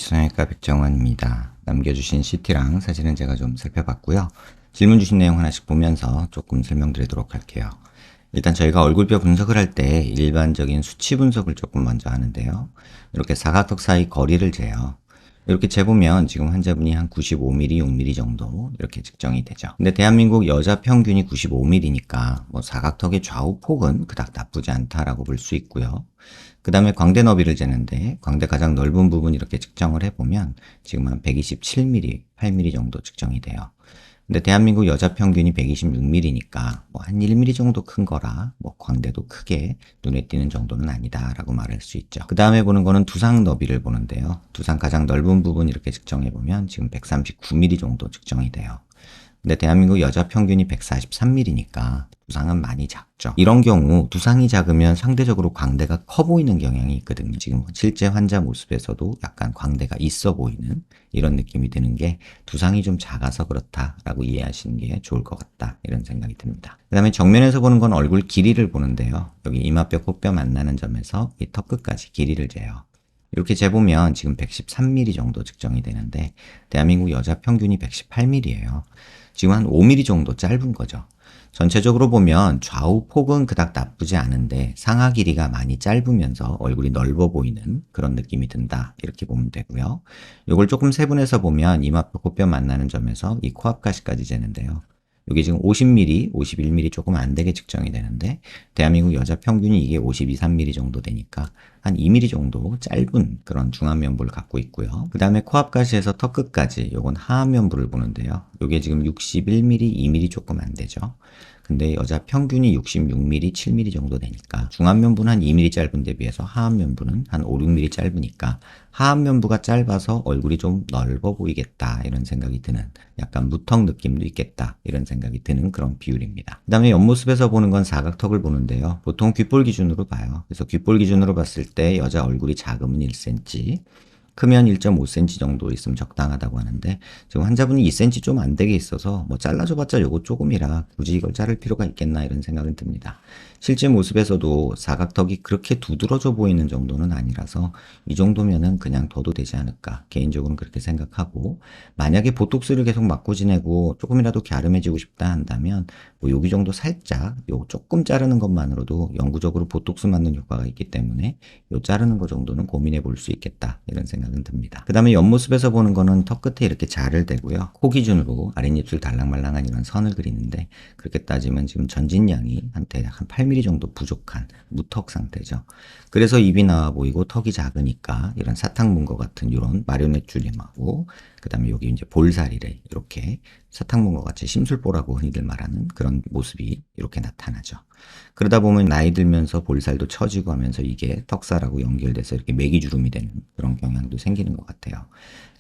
이치성형외과 백정원입니다. 남겨주신 CT랑 사진은 제가 좀 살펴봤고요. 질문 주신 내용 하나씩 보면서 조금 설명드리도록 할게요. 일단 저희가 얼굴뼈 분석을 할 때 일반적인 수치 분석을 조금 먼저 하는데요. 이렇게 사각턱 사이 거리를 재요. 이렇게 재보면 지금 환자분이 한 95mm, 6mm 정도 이렇게 측정이 되죠. 근데 대한민국 여자 평균이 95mm니까 뭐 사각턱의 좌우 폭은 그닥 나쁘지 않다라고 볼 수 있고요. 그 다음에 광대 너비를 재는데 광대 가장 넓은 부분 이렇게 측정을 해보면 지금 한 127mm, 8mm 정도 측정이 돼요. 근데 대한민국 여자 평균이 126mm니까 뭐 한 1mm 정도 큰 거라 뭐 광대도 크게 눈에 띄는 정도는 아니다라고 말할 수 있죠. 그 다음에 보는 거는 두상 너비를 보는데요. 두상 가장 넓은 부분 이렇게 측정해 보면 지금 139mm 정도 측정이 돼요. 근데 대한민국 여자 평균이 143mm니까 두상은 많이 작죠. 이런 경우 두상이 작으면 상대적으로 광대가 커 보이는 경향이 있거든요. 지금 실제 환자 모습에서도 약간 광대가 있어 보이는 이런 느낌이 드는 게 두상이 좀 작아서 그렇다라고 이해하시는 게 좋을 것 같다 이런 생각이 듭니다. 그 다음에 정면에서 보는 건 얼굴 길이를 보는데요. 여기 이마뼈 코뼈 만나는 점에서 이 턱 끝까지 길이를 재요. 이렇게 재보면 지금 113mm 정도 측정이 되는데 대한민국 여자 평균이 118mm예요. 지금 한 5mm 정도 짧은 거죠. 전체적으로 보면 좌우 폭은 그닥 나쁘지 않은데 상하 길이가 많이 짧으면서 얼굴이 넓어 보이는 그런 느낌이 든다. 이렇게 보면 되고요. 이걸 조금 세분해서 보면 이마뼈 코뼈 만나는 점에서 이 코앞 가시까지 재는데요. 여기 지금 50mm, 51mm 조금 안 되게 측정이 되는데 대한민국 여자 평균이 이게 52, 3mm 정도 되니까 한 2mm 정도 짧은 그런 중안면부를 갖고 있고요. 그 다음에 코앞 가시에서 턱 끝까지 요건 하안면부를 보는데요. 요게 지금 61mm, 2mm 조금 안 되죠. 근데 여자 평균이 66mm, 7mm 정도 되니까 중안면부는 한 2mm 짧은 데 비해서 하안면부는 한 5, 6mm 짧으니까 하안면부가 짧아서 얼굴이 좀 넓어 보이겠다 이런 생각이 드는 약간 무턱 느낌도 있겠다 이런 생각이 드는 그런 비율입니다. 그 다음에 옆모습에서 보는 건 사각턱을 보는데요. 보통 귓볼 기준으로 봐요. 그래서 귓볼 기준으로 봤을 때 여자 얼굴이 작으면 1cm, 크면 1.5cm 정도 있으면 적당하다고 하는데 지금 환자분이 2cm 좀 안 되게 있어서 뭐 잘라줘봤자 요거 조금이라 굳이 이걸 자를 필요가 있겠나 이런 생각은 듭니다. 실제 모습에서도 사각턱이 그렇게 두드러져 보이는 정도는 아니라서 이 정도면은 그냥 둬도 되지 않을까 개인적으로는 그렇게 생각하고 만약에 보톡스를 계속 맞고 지내고 조금이라도 갸름해지고 싶다 한다면 뭐 여기 정도 살짝 요 조금 자르는 것만으로도 영구적으로 보톡스 맞는 효과가 있기 때문에 요 자르는 것 정도는 고민해 볼 수 있겠다 이런 생각은 듭니다. 그 다음에 옆모습에서 보는 거는 턱 끝에 이렇게 자를 대고요. 코 기준으로 아랫입술 달랑말랑한 이런 선을 그리는데 그렇게 따지면 지금 전진량이 한 대략 한 8mm 정도 부족한 무턱 상태죠. 그래서 입이 나와 보이고 턱이 작으니까 이런 사탕 문거 같은 이런 마리오넷 줄임하고 그 다음에 여기 이제 볼살이래 이렇게 사탕 문거 같이 심술보라고 흔히들 말하는 그런 모습이 이렇게 나타나죠. 그러다 보면 나이 들면서 볼살도 처지고 하면서 이게 턱살하고 연결돼서 이렇게 매기주름이 되는 그런 경향도 생기는 것 같아요.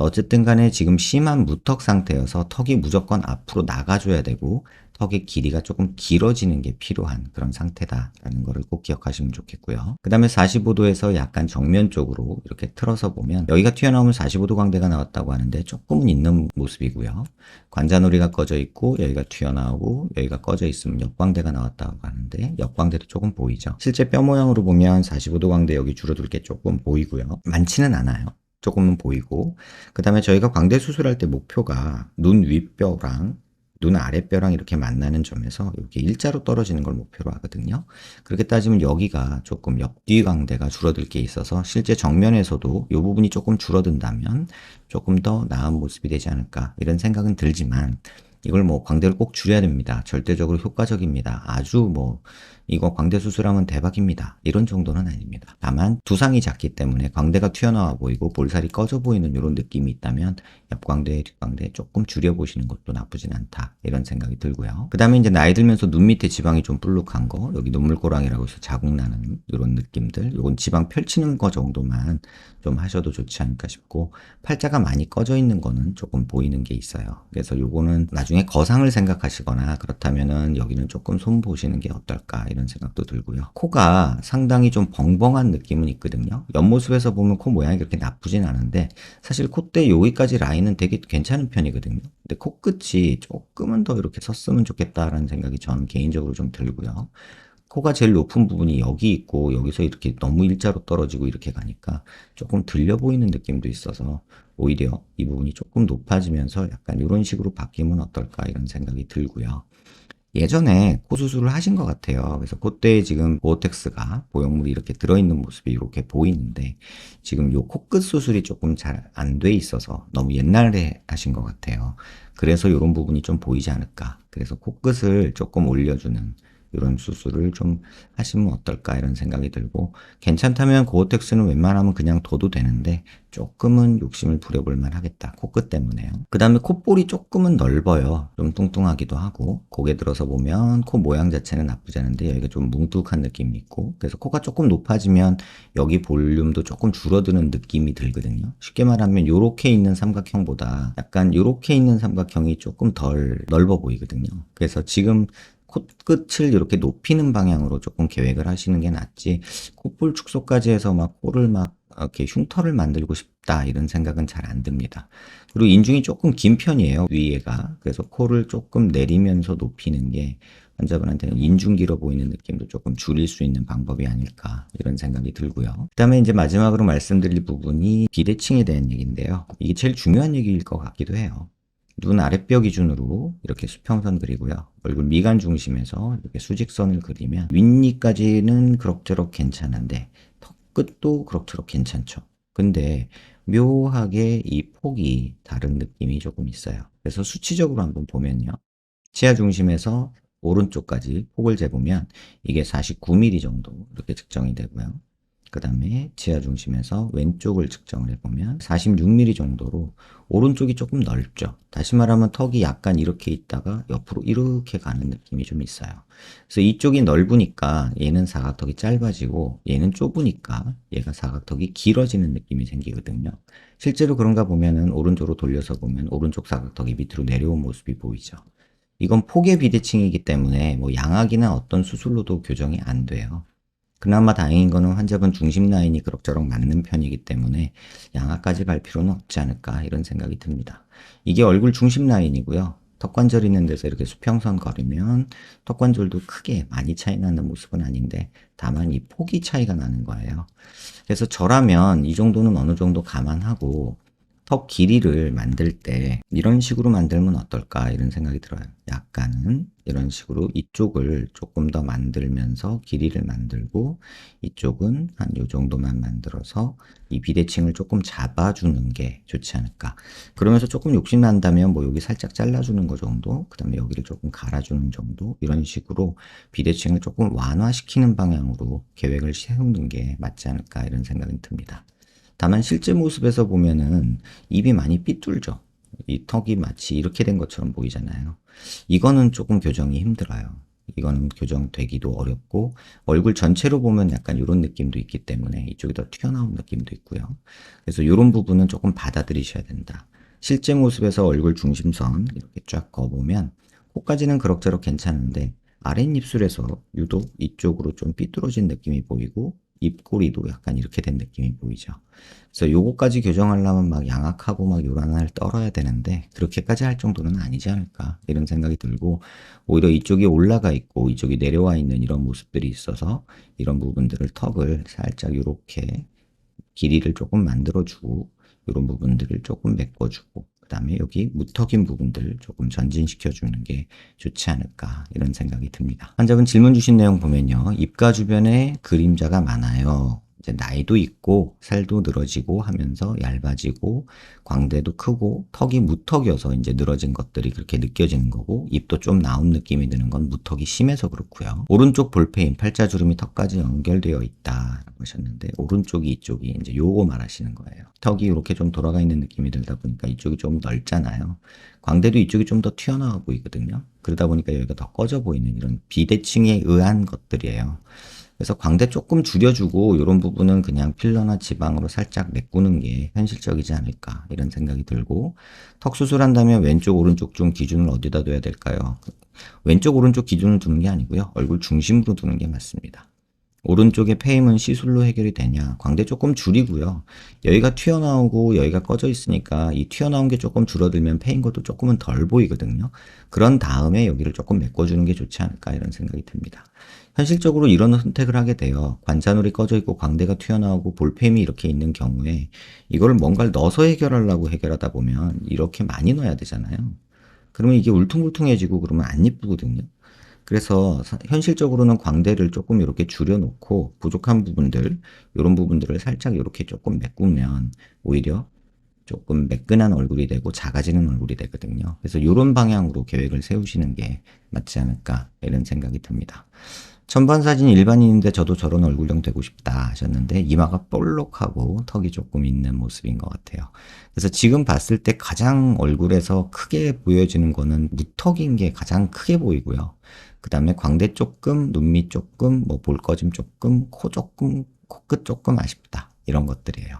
어쨌든 간에 지금 심한 무턱 상태여서 턱이 무조건 앞으로 나가줘야 되고 턱의 길이가 조금 길어지는 게 필요한 그런 상태다라는 거를 꼭 기억하시면 좋겠고요. 그 다음에 45도에서 약간 정면 쪽으로 이렇게 틀어서 보면 여기가 튀어나오면 45도 광대가 나왔다고 하는데 조금은 있는 모습이고요. 관자놀이가 꺼져 있고 여기가 튀어나오고 여기가 꺼져 있으면 옆광대가 나왔다고 하는데 옆광대도 조금 보이죠. 실제 뼈 모양으로 보면 45도 광대 여기 줄어들 게 조금 보이고요. 많지는 않아요. 조금은 보이고 그 다음에 저희가 광대 수술할 때 목표가 눈 윗뼈랑 눈 아랫뼈랑 이렇게 만나는 점에서 이렇게 일자로 떨어지는 걸 목표로 하거든요. 그렇게 따지면 여기가 조금 옆뒤 광대가 줄어들 게 있어서 실제 정면에서도 이 부분이 조금 줄어든다면 조금 더 나은 모습이 되지 않을까 이런 생각은 들지만 이걸 뭐 광대를 꼭 줄여야 됩니다. 절대적으로 효과적입니다. 아주 뭐 이거 광대 수술하면 대박입니다. 이런 정도는 아닙니다. 다만 두상이 작기 때문에 광대가 튀어나와 보이고 볼살이 꺼져 보이는 이런 느낌이 있다면 옆광대, 뒷광대 조금 줄여보시는 것도 나쁘진 않다. 이런 생각이 들고요. 그 다음에 이제 나이 들면서 눈 밑에 지방이 좀 불룩한 거, 여기 눈물고랑이라고 해서 자국 나는 이런 느낌들, 요건 지방 펼치는 거 정도만 좀 하셔도 좋지 않을까 싶고 팔자가 많이 꺼져 있는 거는 조금 보이는 게 있어요. 그래서 요거는 나중에 거상을 생각하시거나 그렇다면은 여기는 조금 손보시는 게 어떨까 이런 생각도 들고요. 코가 상당히 좀 벙벙한 느낌은 있거든요. 옆모습에서 보면 코 모양이 그렇게 나쁘진 않은데 사실 콧대 여기까지 라인은 되게 괜찮은 편이거든요. 근데 코끝이 조금은 더 이렇게 섰으면 좋겠다라는 생각이 저는 개인적으로 좀 들고요. 코가 제일 높은 부분이 여기 있고 여기서 이렇게 너무 일자로 떨어지고 이렇게 가니까 조금 들려 보이는 느낌도 있어서 오히려 이 부분이 조금 높아지면서 약간 이런 식으로 바뀌면 어떨까 이런 생각이 들고요. 예전에 코 수술을 하신 것 같아요. 그래서 그때 지금 보어텍스가 보형물이 이렇게 들어있는 모습이 이렇게 보이는데 지금 요 코끝 수술이 조금 잘 안 돼 있어서 너무 옛날에 하신 것 같아요. 그래서 이런 부분이 좀 보이지 않을까. 그래서 코끝을 조금 올려주는 이런 수술을 좀 하시면 어떨까 이런 생각이 들고 괜찮다면 고어텍스는 웬만하면 그냥 둬도 되는데 조금은 욕심을 부려볼 만하겠다. 코끝 때문에요. 그 다음에 콧볼이 조금은 넓어요. 좀 뚱뚱하기도 하고 고개 들어서 보면 코 모양 자체는 나쁘지 않은데 여기가 좀 뭉툭한 느낌이 있고 그래서 코가 조금 높아지면 여기 볼륨도 조금 줄어드는 느낌이 들거든요. 쉽게 말하면 요렇게 있는 삼각형보다 약간 요렇게 있는 삼각형이 조금 덜 넓어 보이거든요. 그래서 지금 코끝을 이렇게 높이는 방향으로 조금 계획을 하시는 게 낫지 콧볼 축소까지 해서 막 코를 막 이렇게 흉터를 만들고 싶다 이런 생각은 잘 안 듭니다. 그리고 인중이 조금 긴 편이에요 위에가. 그래서 코를 조금 내리면서 높이는 게 환자분한테는 인중 길어 보이는 느낌도 조금 줄일 수 있는 방법이 아닐까 이런 생각이 들고요. 그 다음에 이제 마지막으로 말씀드릴 부분이 비대칭에 대한 얘기인데요. 이게 제일 중요한 얘기일 것 같기도 해요. 눈 아랫뼈 기준으로 이렇게 수평선 그리고요. 얼굴 미간 중심에서 이렇게 수직선을 그리면 윗니까지는 그럭저럭 괜찮은데 턱 끝도 그럭저럭 괜찮죠. 근데 묘하게 이 폭이 다른 느낌이 조금 있어요. 그래서 수치적으로 한번 보면요. 치아 중심에서 오른쪽까지 폭을 재보면 이게 49mm 정도 이렇게 측정이 되고요. 그 다음에 지하 중심에서 왼쪽을 측정을 해보면 46mm 정도로 오른쪽이 조금 넓죠. 다시 말하면 턱이 약간 이렇게 있다가 옆으로 이렇게 가는 느낌이 좀 있어요. 그래서 이쪽이 넓으니까 얘는 사각턱이 짧아지고 얘는 좁으니까 얘가 사각턱이 길어지는 느낌이 생기거든요. 실제로 그런가 보면은 오른쪽으로 돌려서 보면 오른쪽 사각턱이 밑으로 내려온 모습이 보이죠. 이건 폭의 비대칭이기 때문에 뭐 양악이나 어떤 수술로도 교정이 안 돼요. 그나마 다행인 거는 환자분 중심 라인이 그럭저럭 맞는 편이기 때문에 양악까지 갈 필요는 없지 않을까 이런 생각이 듭니다. 이게 얼굴 중심 라인이고요. 턱관절 있는 데서 이렇게 수평선 걸으면 턱관절도 크게 많이 차이 나는 모습은 아닌데 다만 이 폭이 차이가 나는 거예요. 그래서 저라면 이 정도는 어느 정도 감안하고 턱 길이를 만들 때 이런 식으로 만들면 어떨까 이런 생각이 들어요. 약간은 이런 식으로 이쪽을 조금 더 만들면서 길이를 만들고 이쪽은 한 요 정도만 만들어서 이 비대칭을 조금 잡아주는 게 좋지 않을까. 그러면서 조금 욕심 난다면 뭐 여기 살짝 잘라주는 거 정도, 그 다음에 여기를 조금 갈아주는 정도 이런 식으로 비대칭을 조금 완화시키는 방향으로 계획을 세우는 게 맞지 않을까 이런 생각이 듭니다. 다만 실제 모습에서 보면은 입이 많이 삐뚤죠. 이 턱이 마치 이렇게 된 것처럼 보이잖아요. 이거는 조금 교정이 힘들어요. 이거는 교정되기도 어렵고 얼굴 전체로 보면 약간 이런 느낌도 있기 때문에 이쪽이 더 튀어나온 느낌도 있고요. 그래서 이런 부분은 조금 받아들이셔야 된다. 실제 모습에서 얼굴 중심선 이렇게 쫙 그어보면 코까지는 그럭저럭 괜찮은데 아랫입술에서 유독 이쪽으로 좀 삐뚤어진 느낌이 보이고 입꼬리도 약간 이렇게 된 느낌이 보이죠. 그래서 요거까지 교정하려면 막 양악하고 막 요란을 떨어야 되는데 그렇게까지 할 정도는 아니지 않을까 이런 생각이 들고 오히려 이쪽이 올라가 있고 이쪽이 내려와 있는 이런 모습들이 있어서 이런 부분들을 턱을 살짝 요렇게 길이를 조금 만들어주고 이런 부분들을 조금 메꿔주고 그 다음에 여기 무턱인 부분들 조금 전진시켜주는 게 좋지 않을까 이런 생각이 듭니다. 환자분 질문 주신 내용 보면요. 입가 주변에 그림자가 많아요. 이제 나이도 있고 살도 늘어지고 하면서 얇아지고 광대도 크고 턱이 무턱이어서 이제 늘어진 것들이 그렇게 느껴지는 거고 입도 좀 나온 느낌이 드는 건 무턱이 심해서 그렇고요. 오른쪽 볼페인 팔자주름이 턱까지 연결되어 있다라고 하셨는데 오른쪽이 이쪽이 이제 요거 말하시는 거예요. 턱이 이렇게 좀 돌아가 있는 느낌이 들다 보니까 이쪽이 좀 넓잖아요. 광대도 이쪽이 좀 더 튀어나와 보이거든요. 그러다 보니까 여기가 더 꺼져 보이는 이런 비대칭에 의한 것들이에요. 그래서 광대 조금 줄여주고 이런 부분은 그냥 필러나 지방으로 살짝 메꾸는 게 현실적이지 않을까 이런 생각이 들고 턱 수술한다면 왼쪽 오른쪽 중 기준을 어디다 둬야 될까요? 왼쪽 오른쪽 기준을 두는 게 아니고요. 얼굴 중심으로 두는 게 맞습니다. 오른쪽에 페임은 시술로 해결이 되냐? 광대 조금 줄이고요. 여기가 튀어나오고 여기가 꺼져 있으니까 이 튀어나온 게 조금 줄어들면 페인 것도 조금은 덜 보이거든요. 그런 다음에 여기를 조금 메꿔주는 게 좋지 않을까 이런 생각이 듭니다. 현실적으로 이런 선택을 하게 돼요. 관자놀이 꺼져 있고 광대가 튀어나오고 볼펜이 이렇게 있는 경우에 이거를 뭔가를 넣어서 해결하려고 해결하다 보면 이렇게 많이 넣어야 되잖아요. 그러면 이게 울퉁불퉁해지고 그러면 안 이쁘거든요. 그래서 현실적으로는 광대를 조금 이렇게 줄여놓고 부족한 부분들, 이런 부분들을 살짝 이렇게 조금 메꾸면 오히려 조금 매끈한 얼굴이 되고 작아지는 얼굴이 되거든요. 그래서 이런 방향으로 계획을 세우시는 게 맞지 않을까 이런 생각이 듭니다. 전반 사진 일반인인데 저도 저런 얼굴형 되고 싶다 하셨는데 이마가 볼록하고 턱이 조금 있는 모습인 것 같아요. 그래서 지금 봤을 때 가장 얼굴에서 크게 보여지는 거는 무턱인 게 가장 크게 보이고요. 그 다음에 광대 조금, 눈밑 조금, 뭐 볼거짐 조금, 코 조금, 코끝 조금 아쉽다. 이런 것들이에요.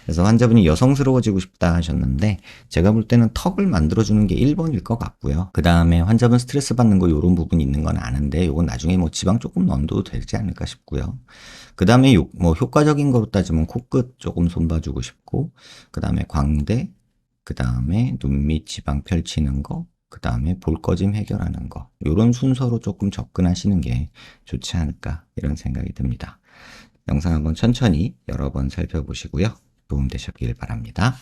그래서 환자분이 여성스러워지고 싶다 하셨는데 제가 볼 때는 턱을 만들어주는 게 1번일 것 같고요. 그 다음에 환자분 스트레스 받는 거 이런 부분이 있는 건 아는데 이건 나중에 뭐 지방 조금 넣어도 되지 않을까 싶고요. 그 다음에 뭐 효과적인 거로 따지면 코끝 조금 손봐주고 싶고 그 다음에 광대, 그 다음에 눈밑 지방 펼치는 거, 그 다음에 볼거짐 해결하는 거 이런 순서로 조금 접근하시는 게 좋지 않을까 이런 생각이 듭니다. 영상 한번 천천히 여러 번 살펴보시고요. 도움되셨길 바랍니다.